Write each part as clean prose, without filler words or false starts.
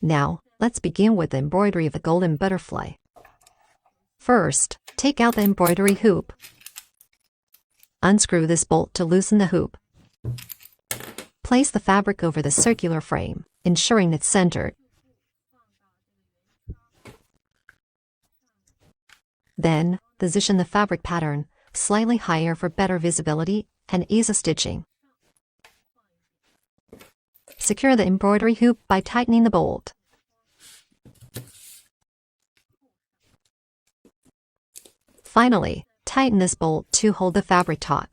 Now, let's begin with the embroidery of the golden butterfly. First, take out the embroidery hoop. Unscrew this bolt to loosen the hoop. Place the fabric over the circular frame, ensuring it's centered. Then, position the fabric pattern slightly higher for better visibility and ease of stitching. Secure the embroidery hoop by tightening the bolt. Finally, tighten this bolt to hold the fabric taut.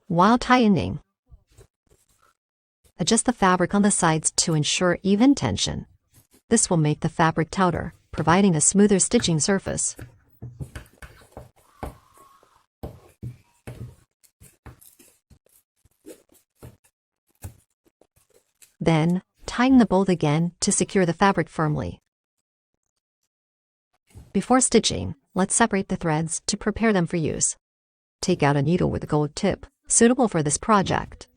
While tightening, adjust the fabric on the sides to ensure even tension. This will make the fabric tauter, providing a smoother stitching surface. Then, tighten the bolt again to secure the fabric firmly. Before stitching, let's separate the threads to prepare them for use. Take out a needle with a gold tip, suitable for this project.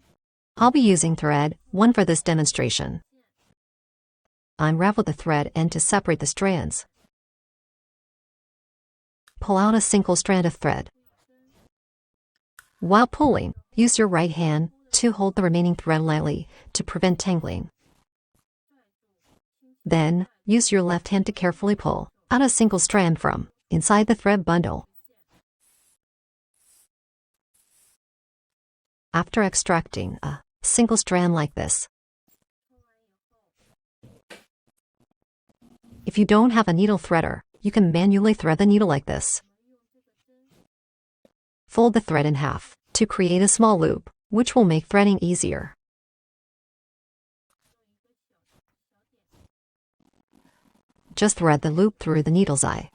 I'll be using thread 1 for this demonstration. Unravel the thread end to separate the strands. Pull out a single strand of thread. While pulling, use your right hand to hold the remaining thread lightly to prevent tangling. Then, use your left hand to carefully pull out a single strand from inside the thread bundle. After extracting a single strand like this, if you don't have a needle threader, you can manually thread the needle like this. Fold the thread in half to create a small loop, which will make threading easier. Just thread the loop through the needle's eye.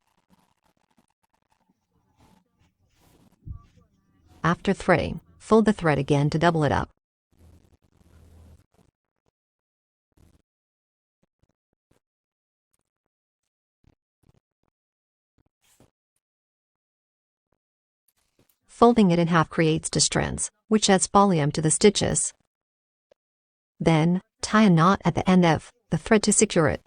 After threading, fold the thread again to double it up. Folding it in half creates 2 strands, which adds volume to the stitches. Then, tie a knot at the end of the thread to secure it.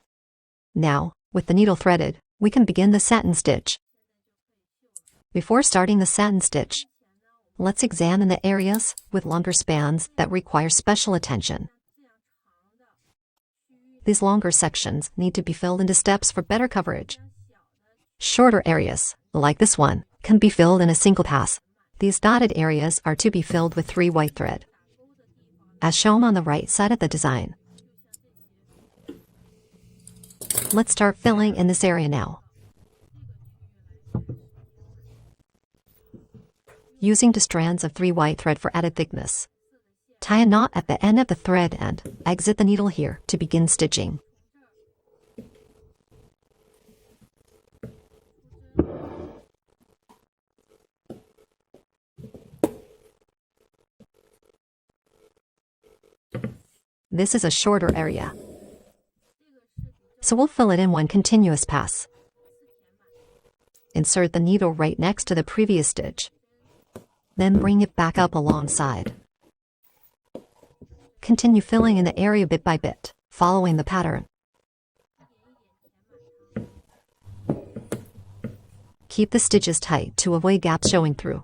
Now, with the needle threaded, we can begin the satin stitch. Before starting the satin stitch, let's examine the areas with longer spans that require special attention. These longer sections need to be filled into steps for better coverage. Shorter areas, like this one, can be filled in a single pass. These dotted areas are to be filled with 3 white thread, as shown on the right side of the design. Let's start filling in this area now. Using 2 strands of 3 white thread for added thickness. Tie a knot at the end of the thread and exit the needle here to begin stitching. This is a shorter area, so we'll fill it in one continuous pass. Insert the needle right next to the previous stitch. Then bring it back up alongside. Continue filling in the area bit by bit, following the pattern. Keep the stitches tight to avoid gaps showing through.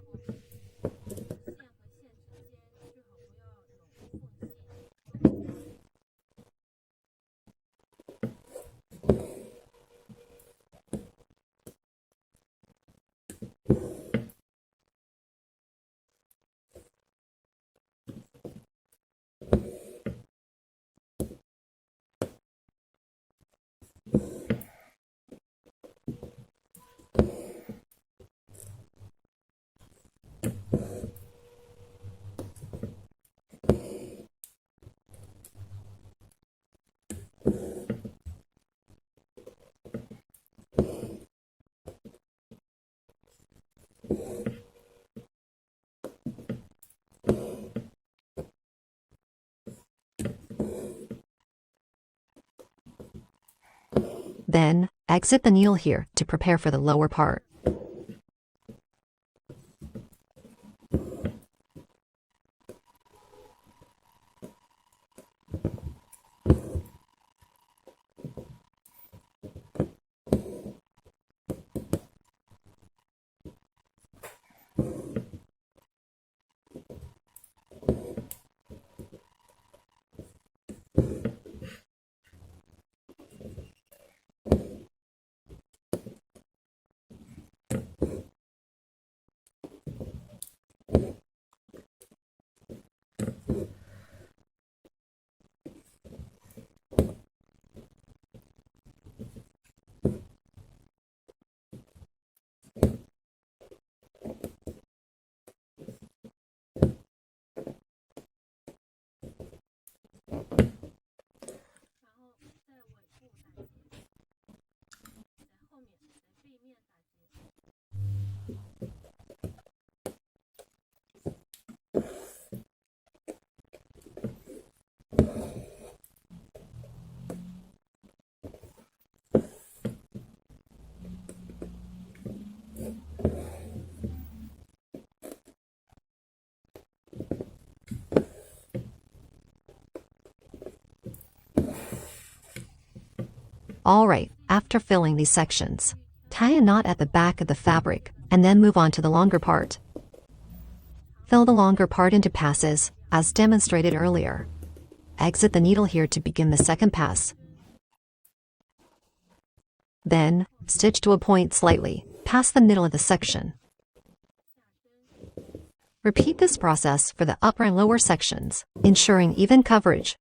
Then, exit the needle here to prepare for the lower part. Alright, after filling these sections, tie a knot at the back of the fabric, and then move on to the longer part. Fill the longer part into passes, as demonstrated earlier. Exit the needle here to begin the second pass. Then, stitch to a point slightly, past the middle of the section. Repeat this process for the upper and lower sections, ensuring even coverage.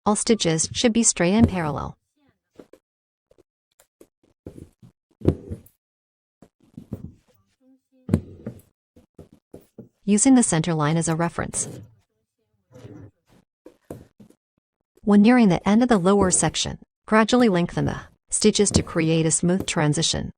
All stitches should be straight and parallel. Using the center line as a reference. When nearing the end of the lower section, gradually lengthen the stitches to create a smooth transition.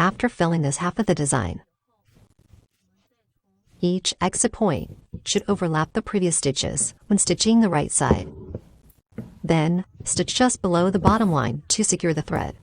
After filling this half of the design, each exit point should overlap the previous stitches when stitching the right side. Then, stitch just below the bottom line to secure the thread.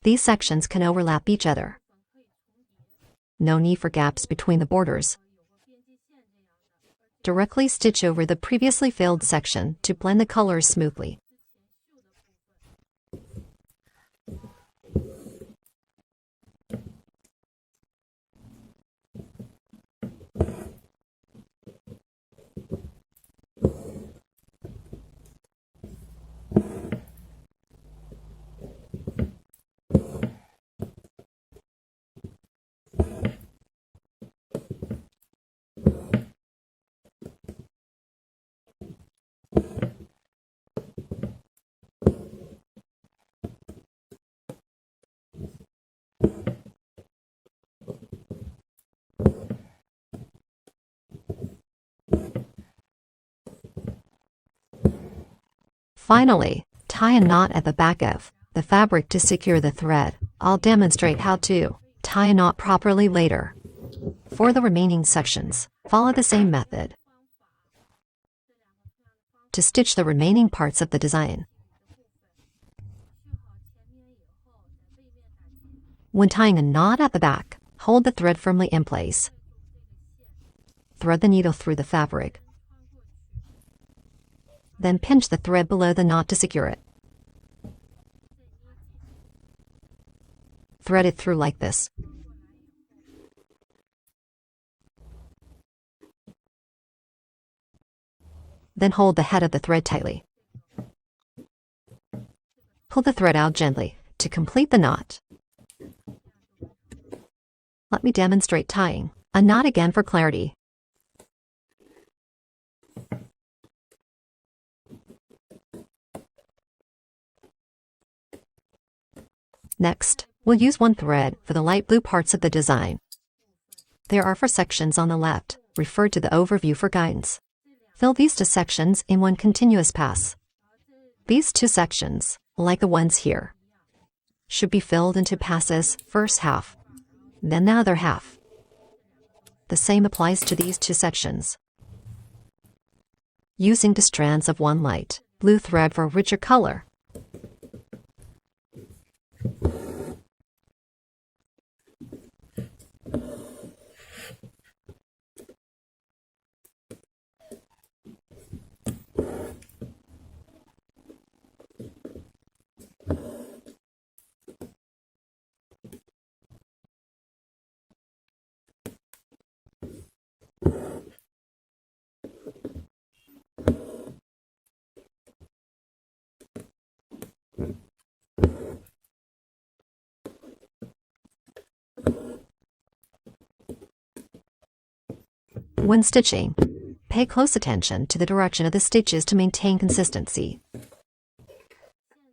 These sections can overlap each other. No need for gaps between the borders. Directly stitch over the previously filled section to blend the colors smoothly. Finally, tie a knot at the back of the fabric to secure the thread. I'll demonstrate how to tie a knot properly later. For the remaining sections, follow the same method. To stitch the remaining parts of the design, when tying a knot at the back, hold the thread firmly in place. Thread the needle through the fabric. Then pinch the thread below the knot to secure it. Thread it through like this. Then hold the head of the thread tightly. Pull the thread out gently to complete the knot. Let me demonstrate tying a knot again for clarity. Next, we'll use one thread for the light blue parts of the design. There are 4 sections on the left. Refer to the overview for guidance. Fill these 2 sections in one continuous pass. These 2 sections, like the ones here, should be filled into passes first half. then the other half. The same applies to these two sections. Using the strands of one light blue thread for a richer color. When stitching, pay close attention to the direction of the stitches to maintain consistency.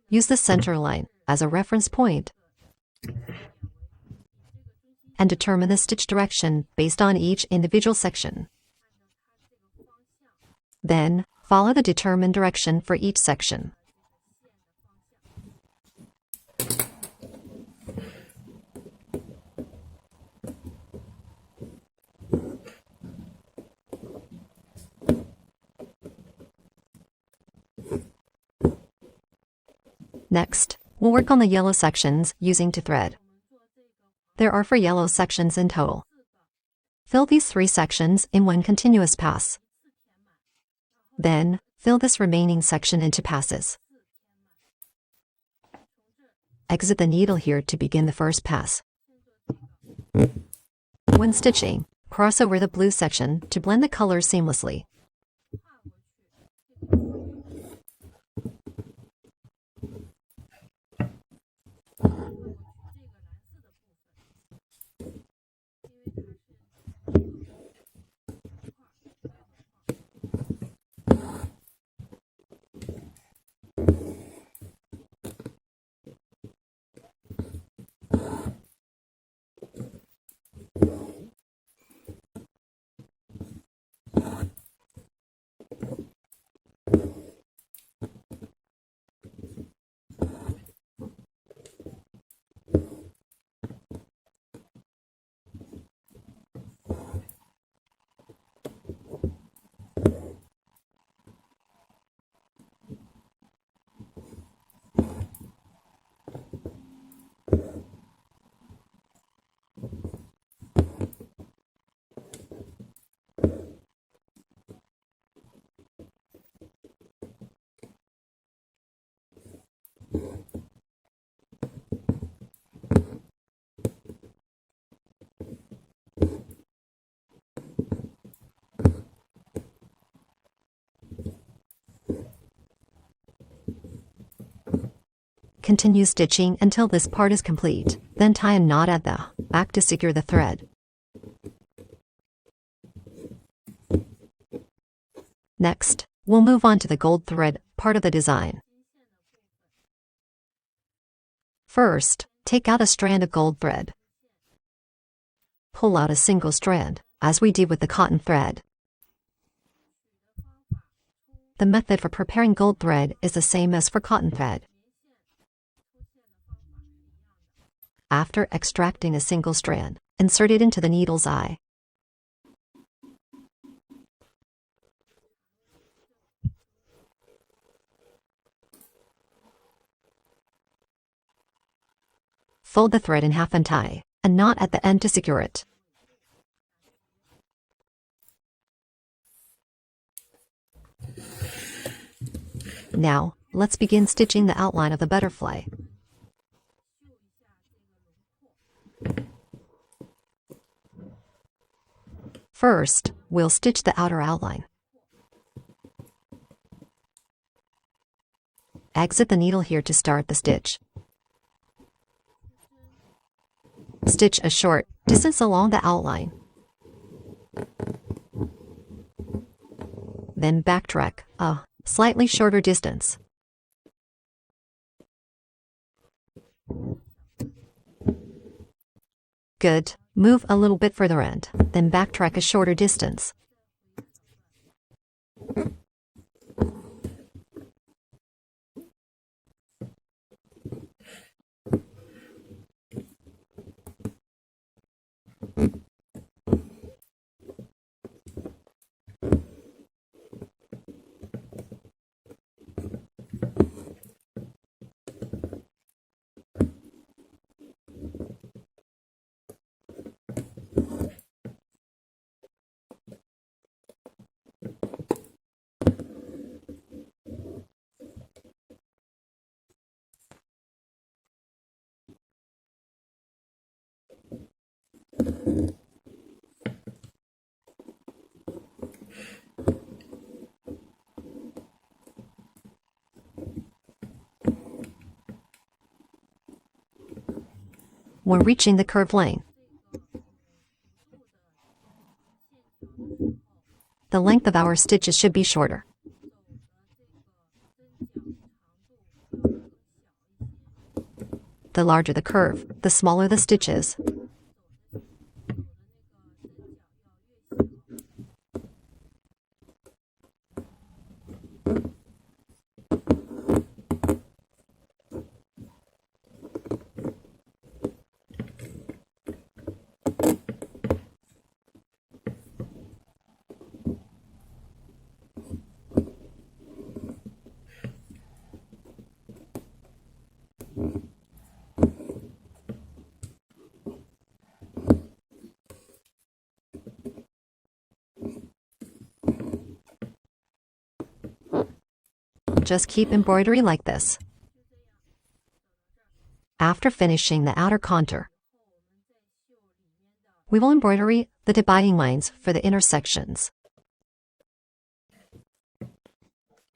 Use the center line as a reference point and determine the stitch direction based on each individual section. Then, follow the determined direction for each section. Next, we'll work on the yellow sections using two thread. There are 4 yellow sections in total. Fill these 3 sections in one continuous pass. Then, fill this remaining section into passes. Exit the needle here to begin the first pass. When stitching, cross over the blue section to blend the colors seamlessly. Continue stitching until this part is complete, then tie a knot at the back to secure the thread. Next, we'll move on to the gold thread part of the design. First, take out a strand of gold thread. Pull out a single strand, as we did with the cotton thread. The method for preparing gold thread is the same as for cotton thread. After extracting a single strand, insert it into the needle's eye. Fold the thread in half and tie a knot at the end to secure it. Now, let's begin stitching the outline of the butterfly. First, we'll stitch the outer outline. Exit the needle here to start the stitch. Stitch a short distance along the outline. Then backtrack a slightly shorter distance. Good. Move a little bit further in, then backtrack a shorter distance. when reaching the curved lane. The length of our stitches should be shorter. The larger the curve, the smaller the stitches. Just keep embroidery like this. After finishing the outer contour, we will embroider the dividing lines for the intersections.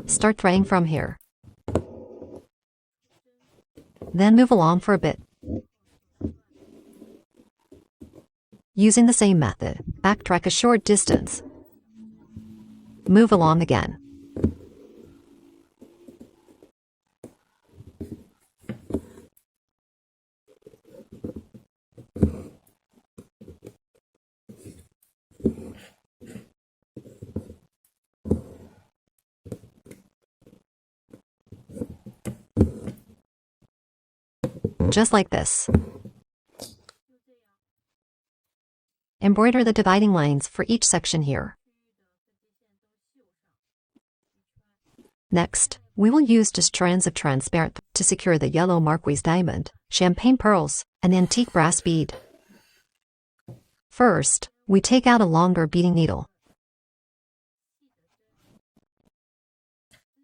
Start threading from here. Then move along for a bit. Using the same method, backtrack a short distance. Move along again. Just like this. Embroider the dividing lines for each section here. Next, we will use two strands of transparent to secure the yellow marquise diamond, champagne pearls, and antique brass bead. First, we take out a longer beading needle.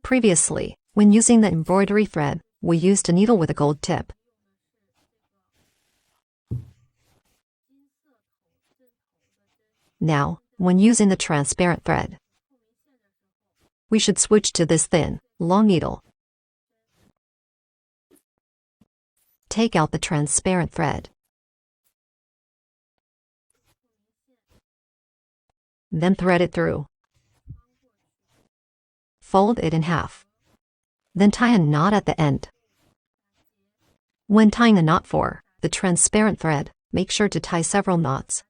Previously, when using the embroidery thread, we used a needle with a gold tip. Now, when using the transparent thread, we should switch to this thin, long needle. Take out the transparent thread. Then thread it through. Fold it in half. Then tie a knot at the end. When tying a knot for the transparent thread, make sure to tie several knots.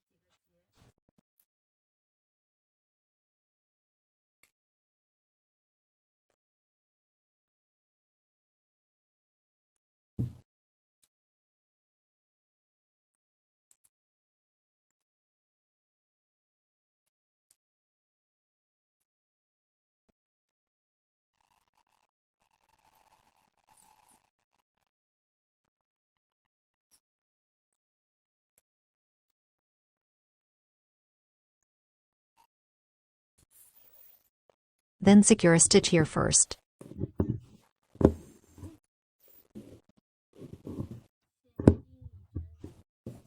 Then secure a stitch here first.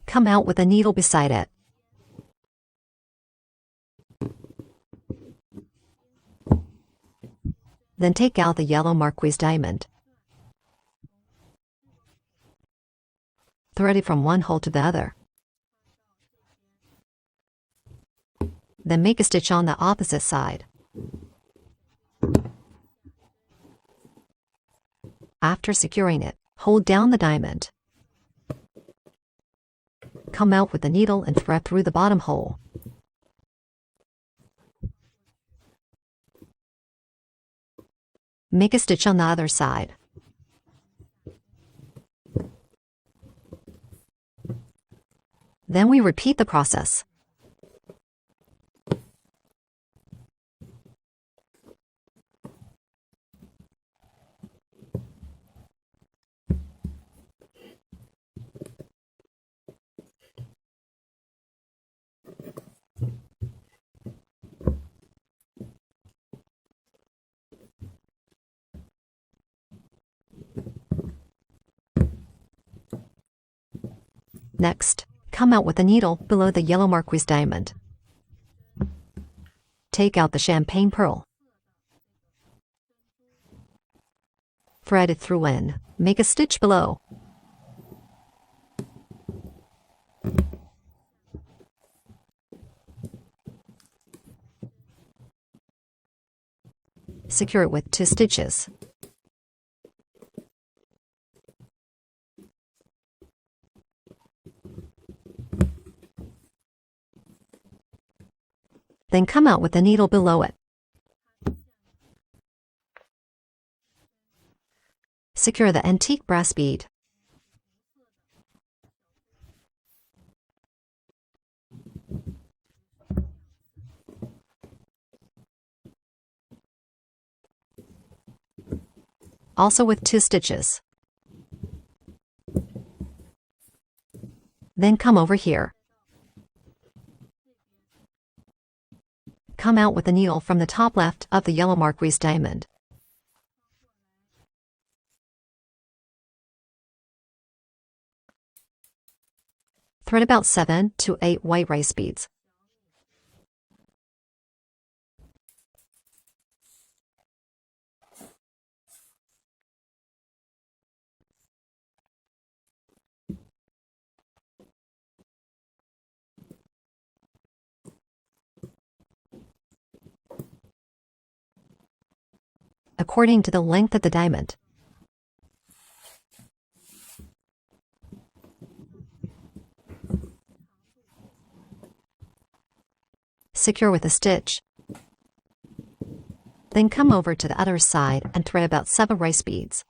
Come out with a needle beside it. Then take out the yellow marquise diamond. Thread it from one hole to the other. Then make a stitch on the opposite side. After securing it, hold down the diamond. Come out with the needle and thread through the bottom hole. Make a stitch on the other side. Then we repeat the process. Next, come out with a needle below the yellow marquise diamond. Take out the champagne pearl. Thread it through and make a stitch below. Secure it with 2 stitches. Then come out with the needle below it. Secure the antique brass bead. Also with 2 stitches. Then come over here. Come out with the needle from the top left of the yellow marquise diamond. Thread about 7 to 8 white rice beads. According to the length of the diamond. Secure with a stitch. Then come over to the other side and thread about 7 rice beads.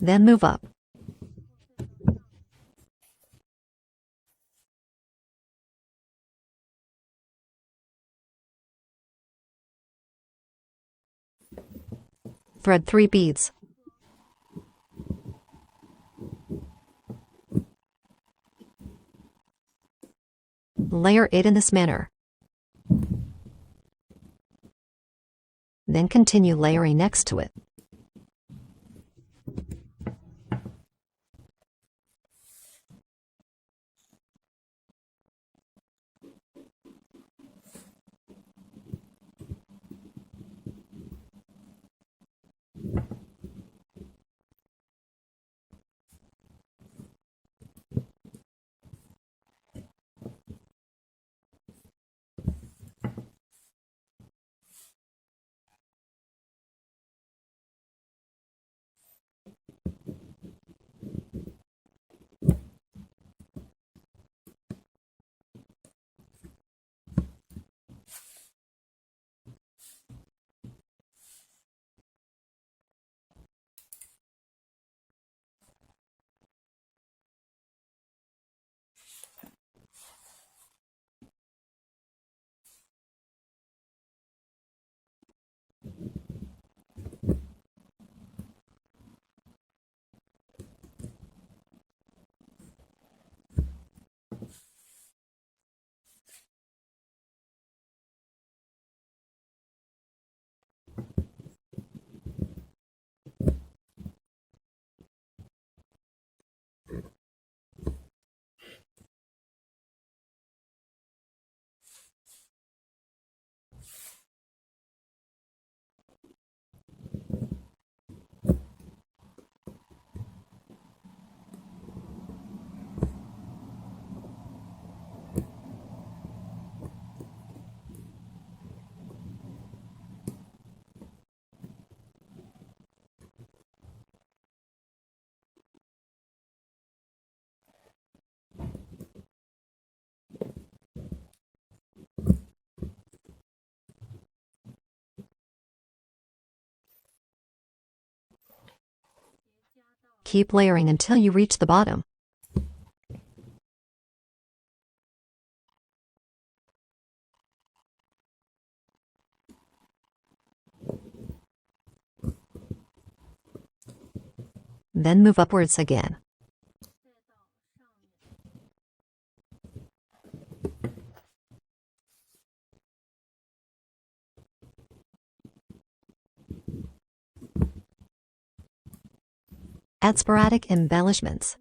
Then move up. Thread 3 beads. Layer it in this manner. Then continue layering next to it. Keep layering until you reach the bottom. Then move upwards again. Add sporadic embellishments.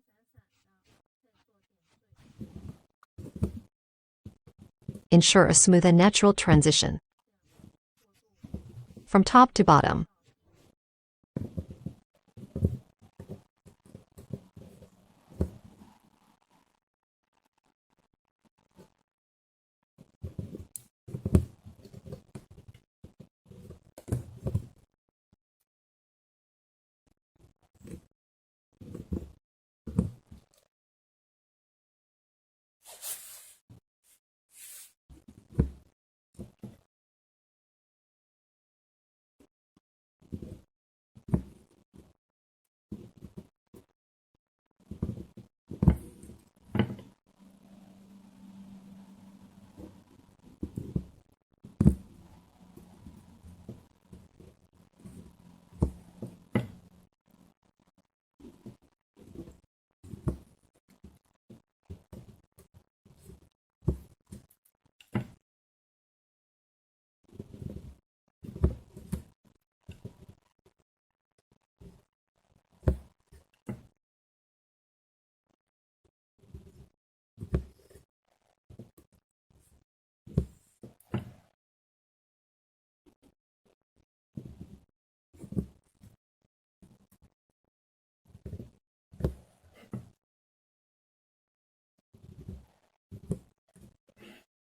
Ensure a smooth and natural transition from top to bottom.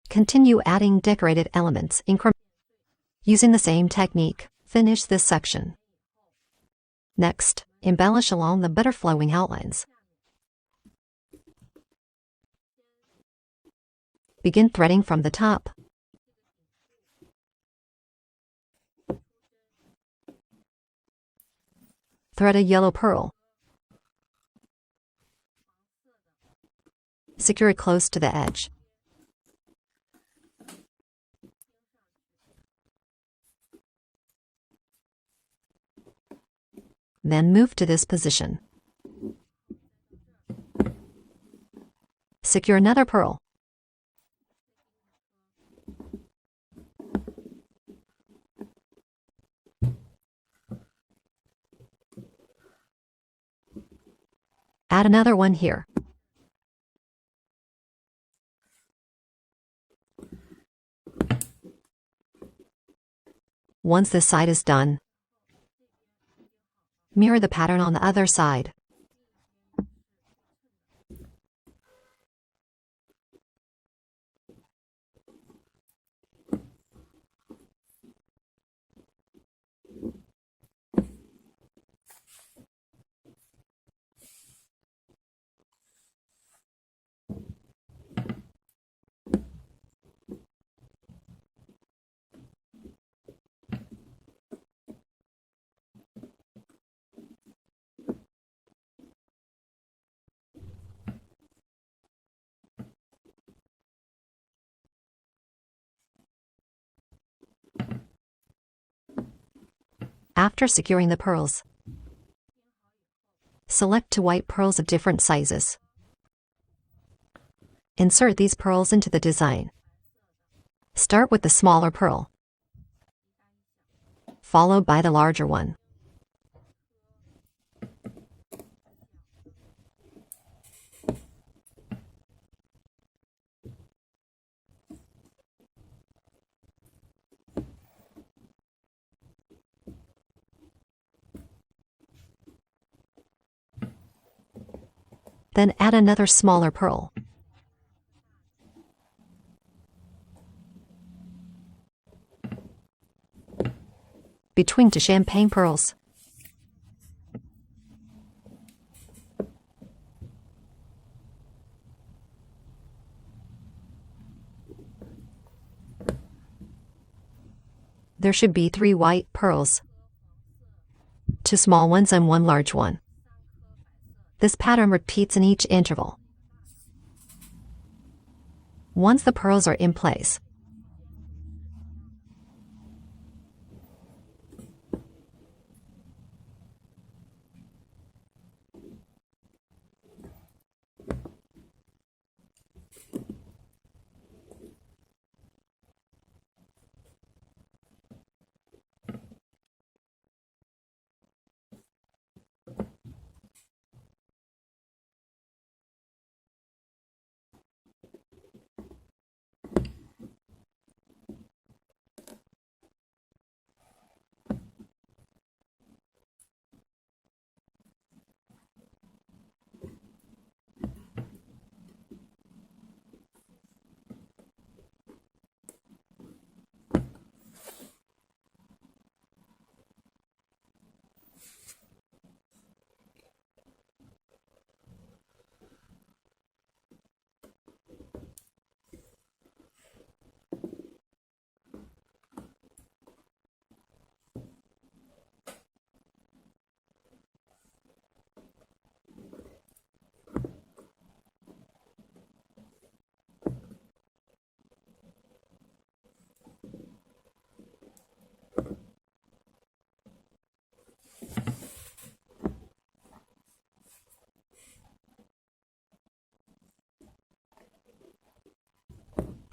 Continue adding decorated elements using the same technique. Finish this section. Next, embellish along the better flowing outlines. Begin threading from the top. Thread a yellow pearl. Secure it close to the edge. Then move to this position. Secure another pearl. Add another one here. Once this side is done, mirror the pattern on the other side. After securing the pearls, select 2 white pearls of different sizes. Insert these pearls into the design. Start with the smaller pearl, followed by the larger one. Then add another smaller pearl. Between 2 champagne pearls. There should be 3 white pearls, 2 small ones and 1 large one. This pattern repeats in each interval. Once the pearls are in place,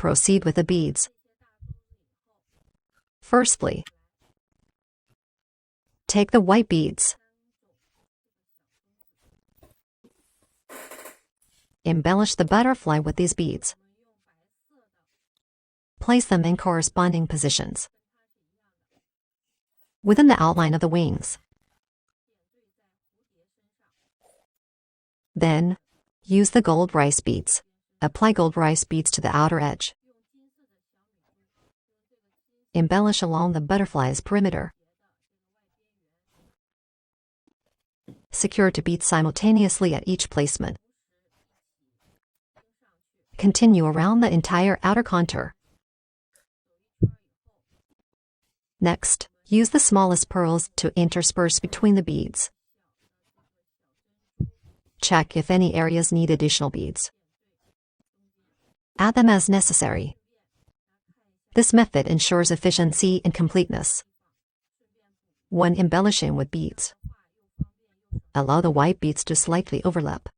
Proceed with the beads. Firstly, take the white beads. Embellish the butterfly with these beads. Place them in corresponding positions within the outline of the wings. Then, use the gold rice beads. Apply gold rice beads to the outer edge. Embellish along the butterfly's perimeter. Secure two beads simultaneously at each placement. Continue around the entire outer contour. Next, use the smallest pearls to intersperse between the beads. Check if any areas need additional beads. Add them as necessary. This method ensures efficiency and completeness. When embellishing with beads, allow the white beads to slightly overlap.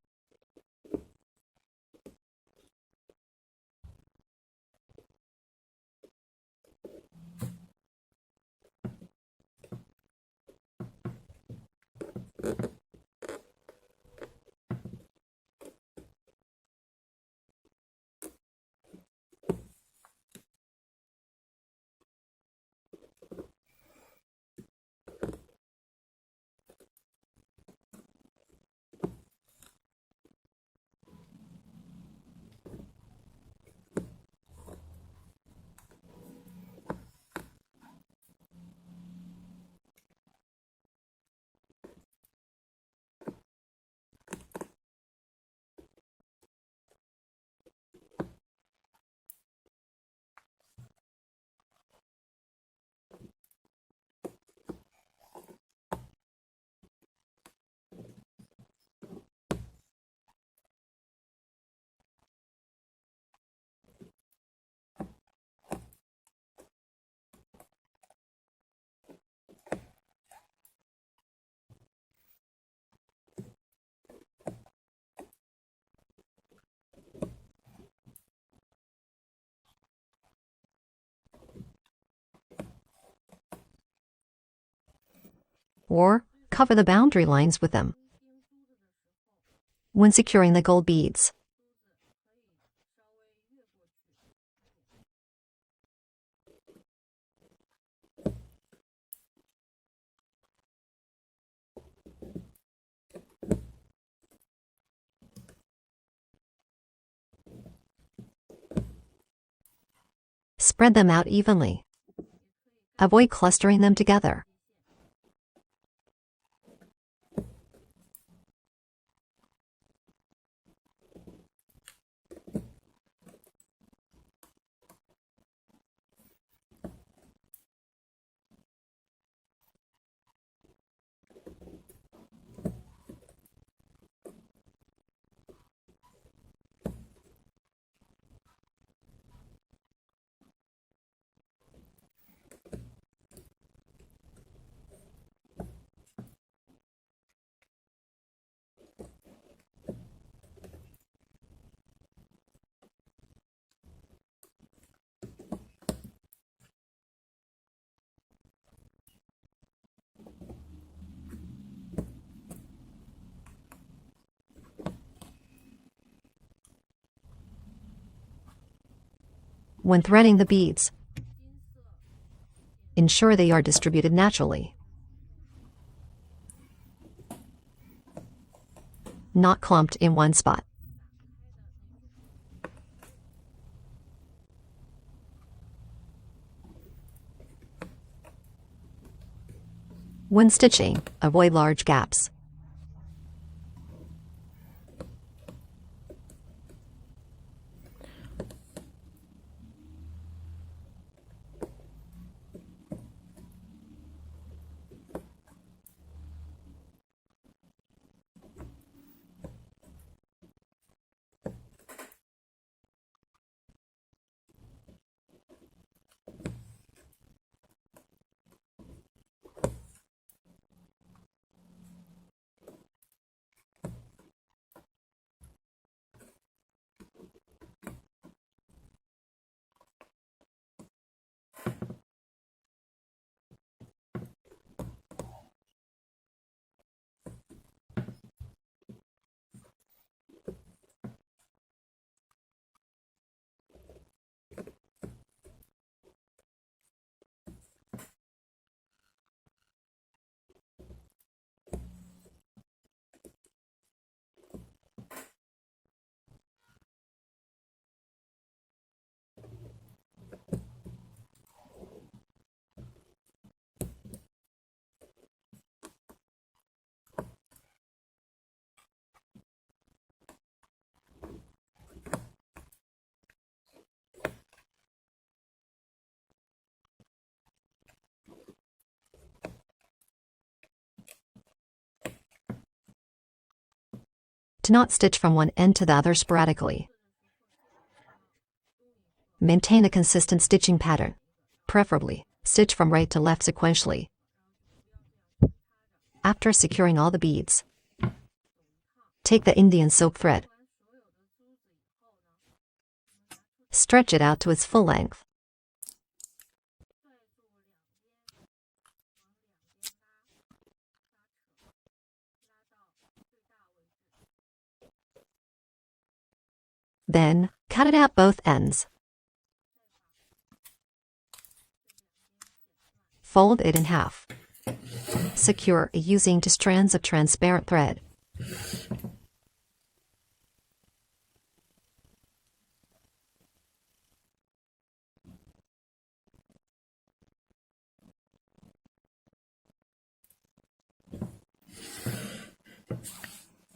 Or cover the boundary lines with them. When securing the gold beads, spread them out evenly. Avoid clustering them together. When threading the beads, ensure they are distributed naturally, not clumped in one spot. When stitching, avoid large gaps. Do not stitch from one end to the other sporadically. Maintain a consistent stitching pattern. Preferably, stitch from right to left sequentially. After securing all the beads, take the Indian silk thread. Stretch it out to its full length. Then, cut it at both ends. Fold it in half. Secure it using 2 strands of transparent thread.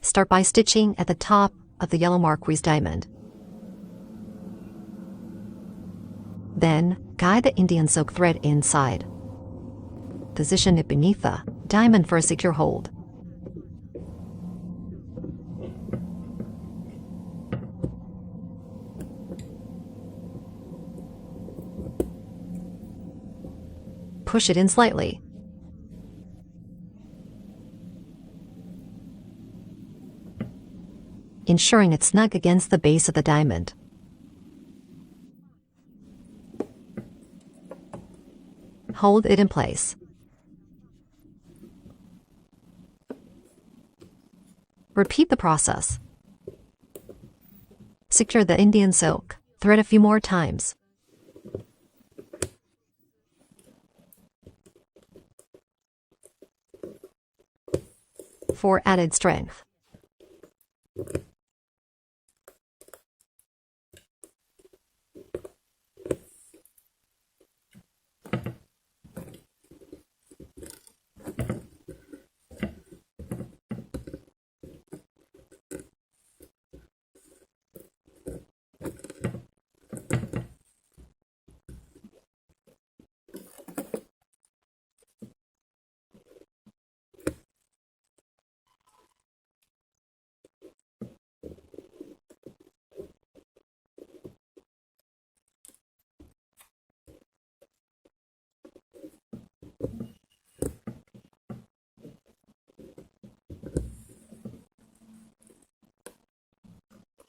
Start by stitching at the top of the yellow Marquise diamond. Then, guide the Indian silk thread inside. Position it beneath the diamond for a secure hold. Push it in slightly. Ensuring it's snug against the base of the diamond. Hold it in place. Repeat the process. Secure the Indian silk thread a few more times. For added strength.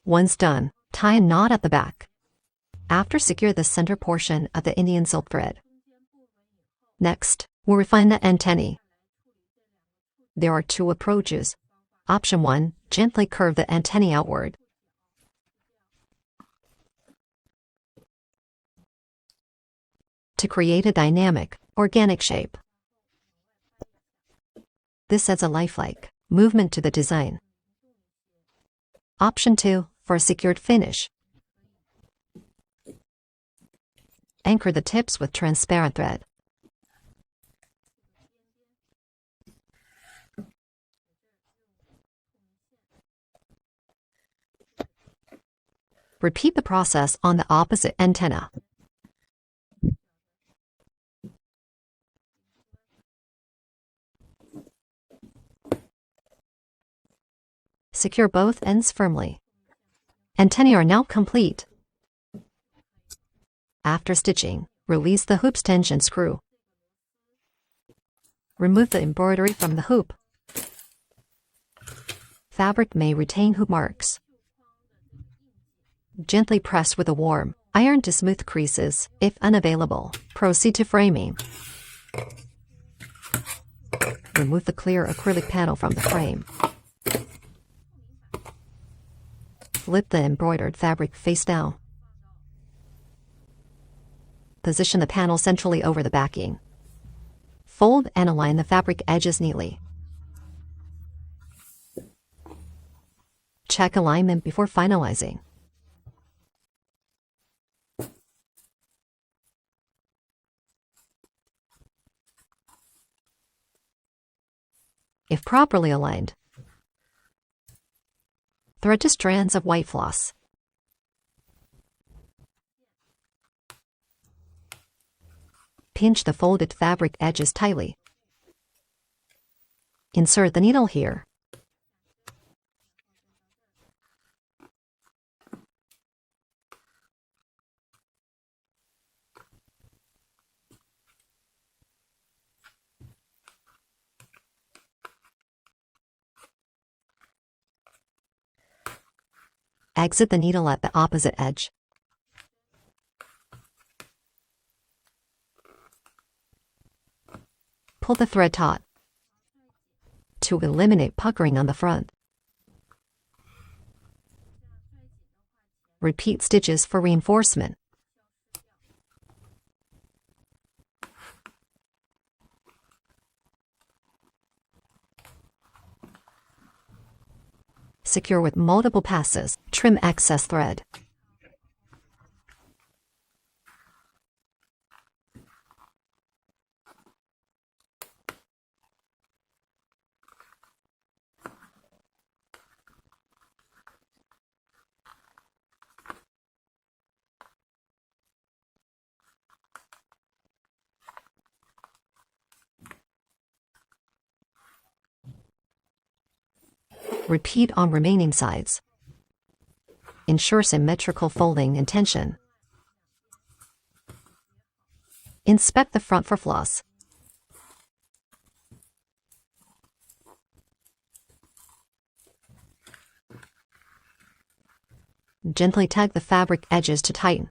Once done, tie a knot at the back. After, secure the center portion of the Indian silk thread. Next, we'll refine the antennae. There are 2 approaches. Option 1, gently curve the antennae outward. To create a dynamic, organic shape. This adds a lifelike movement to the design. Option 2, for a secured finish. Anchor the tips with transparent thread. Repeat the process on the opposite antenna. Secure both ends firmly. Antennae are now complete. After stitching, release the hoop's tension screw. Remove the embroidery from the hoop. Fabric may retain hoop marks. Gently press with a warm iron to smooth creases, if unavailable. Proceed to framing. Remove the clear acrylic panel from the frame. Flip the embroidered fabric face down. Position the panel centrally over the backing. Fold and align the fabric edges neatly. Check alignment before finalizing. If properly aligned, thread 2 strands of white floss. Pinch the folded fabric edges tightly. Insert the needle here. Exit the needle at the opposite edge. Pull the thread taut to eliminate puckering on the front. Repeat stitches for reinforcement. Secure with multiple passes. Trim excess thread. Repeat on remaining sides. Ensure symmetrical folding and tension. Inspect the front for flaws. Gently tug the fabric edges to tighten.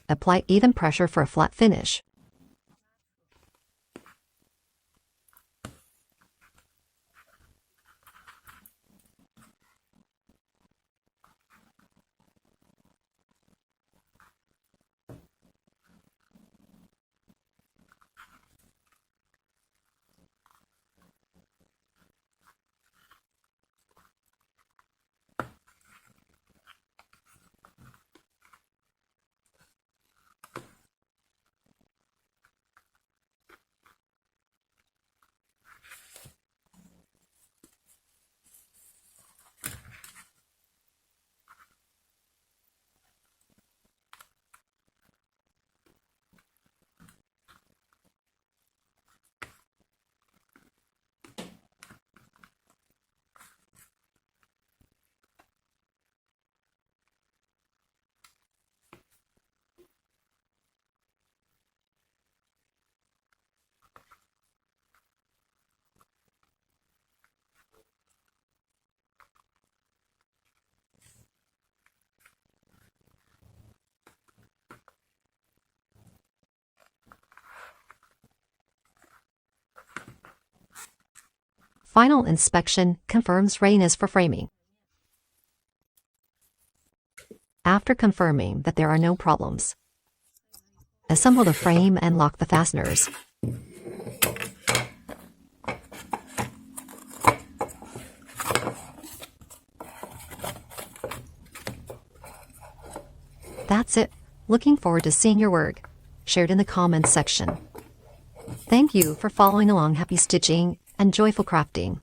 Apply even pressure for a flat finish. Final inspection confirms readiness for framing. After confirming that there are no problems, assemble the frame and lock the fasteners. That's it. Looking forward to seeing your work shared in the comments section. Thank you for following along. Happy stitching and joyful crafting.